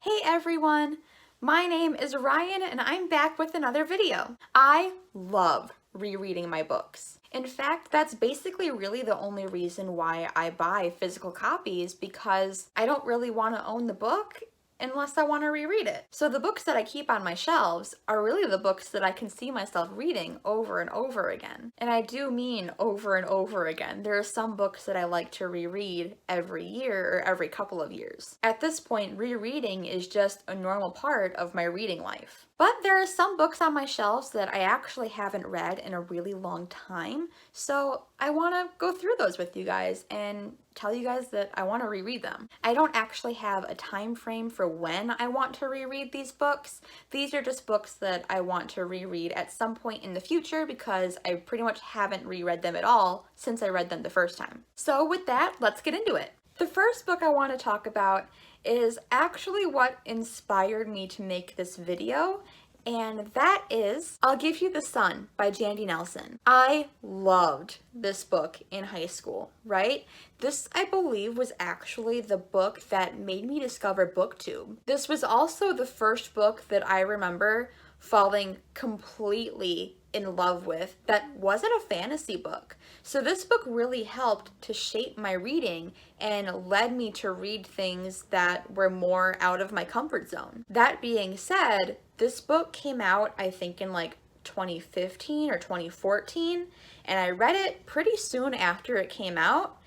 Hey everyone, my name is Ryan and I'm back with another video. I love rereading my books. In fact, that's basically really the only reason why I buy physical copies because I don't really want to own the book unless I want to reread it. So the books that I keep on my shelves are really the books that I can see myself reading over and over again. And I do mean over and over again. There are some books that I like to reread every year or every couple of years. At this point, rereading is just a normal part of my reading life. But there are some books on my shelves that I actually haven't read in a really long time, so I want to go through those with you guys and tell you guys that I want to reread them. I don't actually have a time frame for when I want to reread these books. These are just books that I want to reread at some point in the future because I pretty much haven't reread them at all since I read them the first time. So with that, let's get into it. The first book I want to talk about is actually what inspired me to make this video, and that is I'll Give You the Sun by Jandy Nelson. I loved this book in high school, right? This, I believe, was actually the book that made me discover BookTube. This was also the first book that I remember falling completely in love with that wasn't a fantasy book. So this book really helped to shape my reading and led me to read things that were more out of my comfort zone. That being said, this book came out, I think, in like 2015 or 2014, and I read it pretty soon after it came out,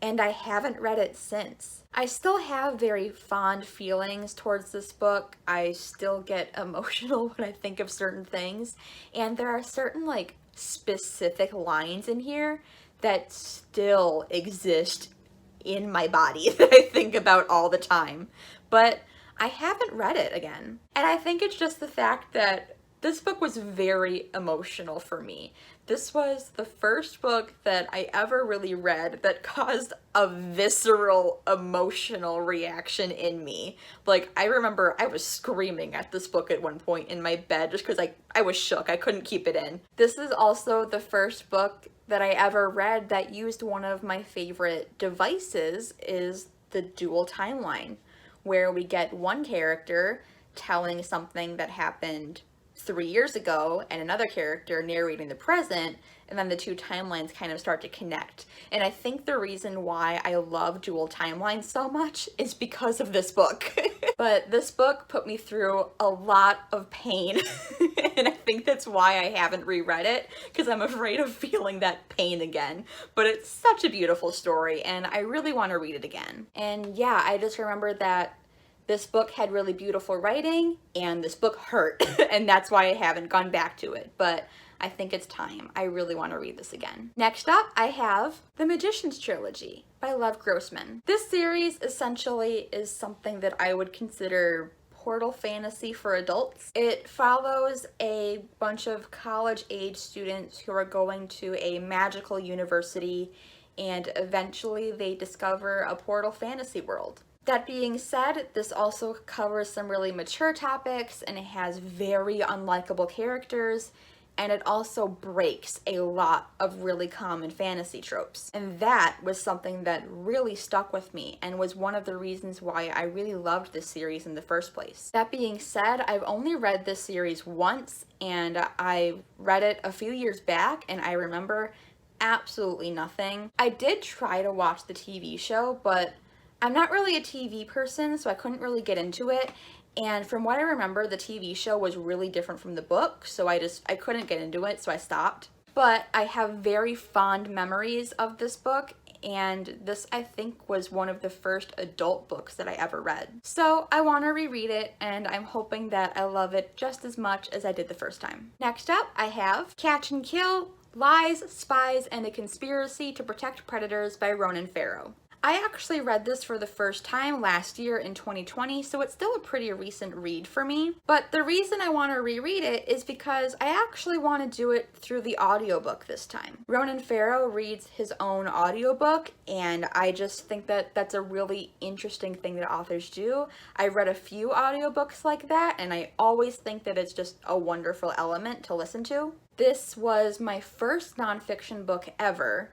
and I haven't read it since. I still have very fond feelings towards this book. I still get emotional when I think of certain things, and there are certain like specific lines in here that still exist in my body that I think about all the time. But I haven't read it again. And I think it's just the fact that this book was very emotional for me. This was the first book that I ever really read that caused a visceral emotional reaction in me. Like, I remember I was screaming at this book at one point in my bed just because I was shook. I couldn't keep it in. This is also the first book that I ever read that used one of my favorite devices, is the dual timeline, where we get one character telling something that happened 3 years ago and another character narrating the present, and then the two timelines kind of start to connect. And I think the reason why I love dual timelines so much is because of this book. But this book put me through a lot of pain, and I think that's why I haven't reread it, because I'm afraid of feeling that pain again. But it's such a beautiful story, and I really want to read it again. And yeah, I just remember that this book had really beautiful writing, and this book hurt, and that's why I haven't gone back to it, but I think it's time. I really want to read this again. Next up, I have The Magician's Trilogy by Lev Grossman. This series essentially is something that I would consider portal fantasy for adults. It follows a bunch of college-age students who are going to a magical university, and eventually they discover a portal fantasy world. That being said, this also covers some really mature topics, and it has very unlikable characters, and it also breaks a lot of really common fantasy tropes. And that was something that really stuck with me and was one of the reasons why I really loved this series in the first place. That being said, I've only read this series once, and I read it a few years back, and I remember absolutely nothing. I did try to watch the TV show, but I'm not really a TV person, so I couldn't really get into it, and from what I remember, the TV show was really different from the book, so I couldn't get into it, so I stopped. But I have very fond memories of this book, and this, I think, was one of the first adult books that I ever read. So I want to reread it, and I'm hoping that I love it just as much as I did the first time. Next up, I have Catch and Kill: Lies, Spies, and a Conspiracy to Protect Predators by Ronan Farrow. I actually read this for the first time last year in 2020, so it's still a pretty recent read for me. But the reason I want to reread it is because I actually want to do it through the audiobook this time. Ronan Farrow reads his own audiobook, and I just think that that's a really interesting thing that authors do. I've read a few audiobooks like that, and I always think that it's just a wonderful element to listen to. This was my first nonfiction book ever,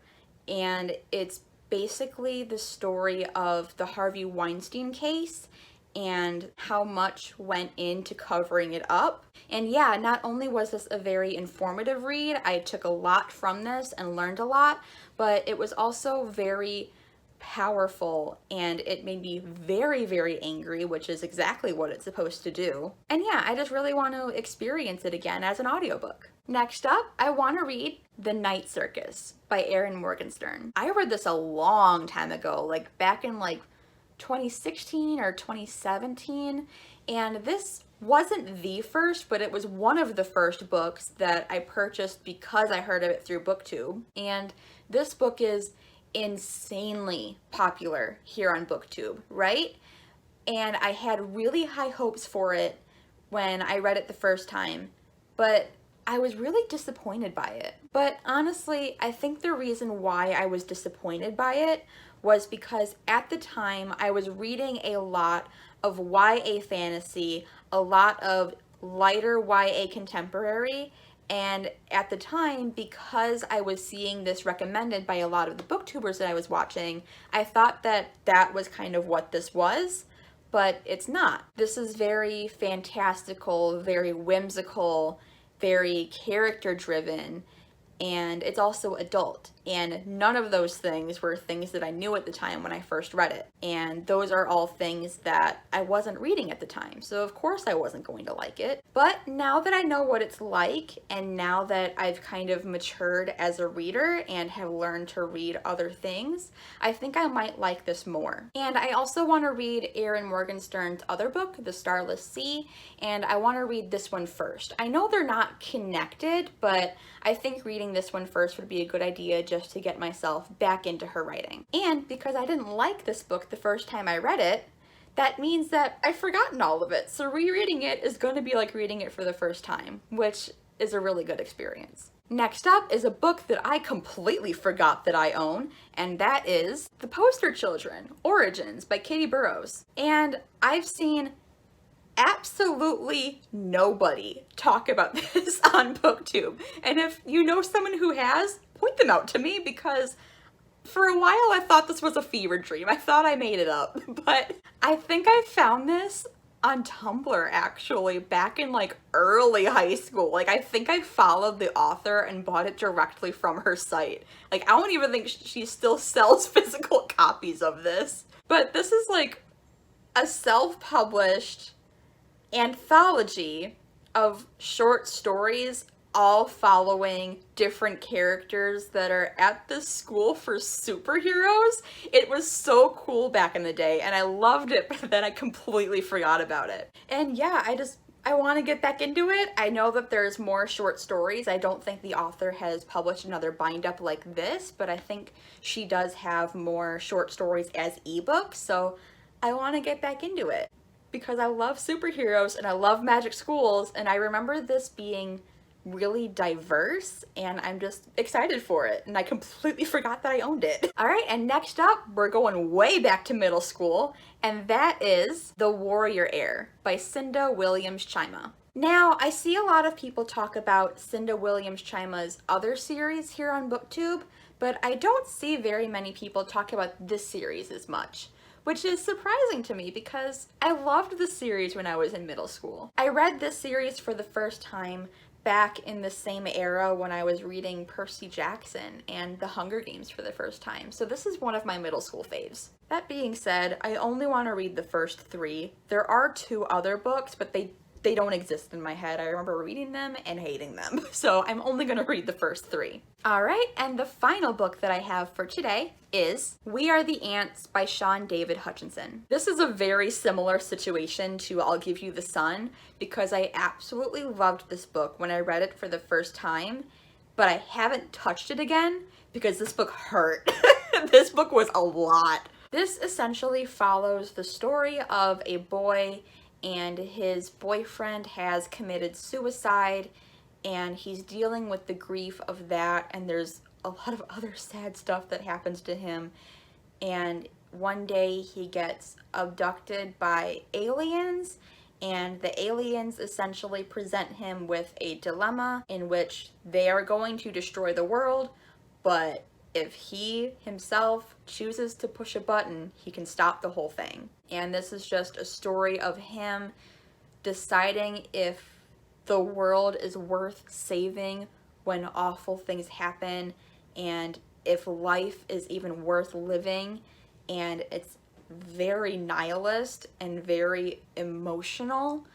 and it's basically the story of the Harvey Weinstein case and how much went into covering it up. And yeah, not only was this a very informative read, I took a lot from this and learned a lot, but it was also very powerful, and it made me very, very angry, which is exactly what it's supposed to do. And yeah, I just really want to experience it again as an audiobook. Next up, I want to read The Night Circus by Erin Morgenstern. I read this a long time ago, like back in 2016 or 2017, and this wasn't the first, but it was one of the first books that I purchased because I heard of it through BookTube. And this book is insanely popular here on BookTube, right? And I had really high hopes for it when I read it the first time, but I was really disappointed by it. But honestly, I think the reason why I was disappointed by it was because at the time I was reading a lot of YA fantasy, a lot of lighter YA contemporary, and at the time, because I was seeing this recommended by a lot of the booktubers that I was watching, I thought that that was kind of what this was, but it's not. This is very fantastical, very whimsical, very character driven, and it's also adult. And none of those things were things that I knew at the time when I first read it. And those are all things that I wasn't reading at the time. So of course I wasn't going to like it. But now that I know what it's like, and now that I've kind of matured as a reader and have learned to read other things, I think I might like this more. And I also want to read Erin Morgenstern's other book, The Starless Sea, and I want to read this one first. I know they're not connected, but I think reading this one first would be a good idea just to get myself back into her writing. And because I didn't like this book the first time I read it, that means that I've forgotten all of it. So rereading it is going to be like reading it for the first time, which is a really good experience. Next up is a book that I completely forgot that I own, and that is The Poster Children, Origins by Katie Burrows. And I've seen absolutely nobody talk about this on BookTube. And if you know someone who has, point them out to me, because for a while I thought this was a fever dream. I thought I made it up, but I think I found this on Tumblr actually back in early high school. I think I followed the author and bought it directly from her site. I don't even think she still sells physical copies of this. But this is a self-published anthology of short stories all following different characters that are at this school for superheroes. It was so cool back in the day and I loved it, but then I completely forgot about it. And yeah, I want to get back into it. I know that there's more short stories. I don't think the author has published another bind up like this, but I think she does have more short stories as ebooks, so I want to get back into it because I love superheroes and I love magic schools, and I remember this being really diverse and I'm just excited for it, and I completely forgot that I owned it. All right, and next up we're going way back to middle school, and that is The Warrior Heir by Cinda Williams-Chima. Now, I see a lot of people talk about Cinda Williams-Chima's other series here on BookTube, but I don't see very many people talk about this series as much, which is surprising to me because I loved the series when I was in middle school. I read this series for the first time back in the same era when I was reading Percy Jackson and The Hunger Games for the first time, so this is one of my middle school faves. That being said, I only want to read the first 3. There are 2 other books, but they don't exist in my head. I remember reading them and hating them, so I'm only going to read the first 3. All right, and the final book that I have for today is We Are the Ants by Sean David Hutchinson. This is a very similar situation to I'll Give You the Sun because I absolutely loved this book when I read it for the first time, but I haven't touched it again because this book hurt. This book was a lot. This essentially follows the story of a boy and his boyfriend has committed suicide and he's dealing with the grief of that, and there's a lot of other sad stuff that happens to him, and one day he gets abducted by aliens, and the aliens essentially present him with a dilemma in which they are going to destroy the world, but if he himself chooses to push a button, he can stop the whole thing. And this is just a story of him deciding if the world is worth saving when awful things happen, and if life is even worth living. And it's very nihilist and very emotional,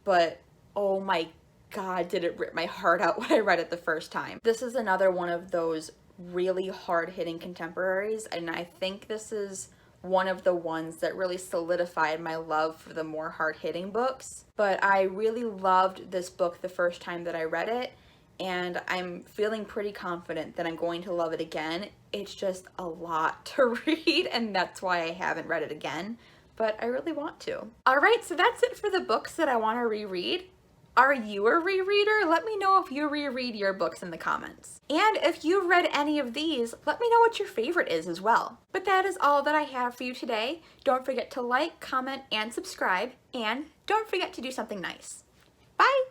but oh my God, did it rip my heart out when I read it the first time. This is another one of those really hard-hitting contemporaries, and I think this is one of the ones that really solidified my love for the more hard-hitting books. But I really loved this book the first time that I read it, and I'm feeling pretty confident that I'm going to love it again. It's just a lot to read, and that's why I haven't read it again, but I really want to. Alright, so that's it for the books that I want to reread. Are you a rereader? Let me know if you reread your books in the comments. And if you've read any of these, let me know what your favorite is as well. But that is all that I have for you today. Don't forget to like, comment, and subscribe, and don't forget to do something nice. Bye!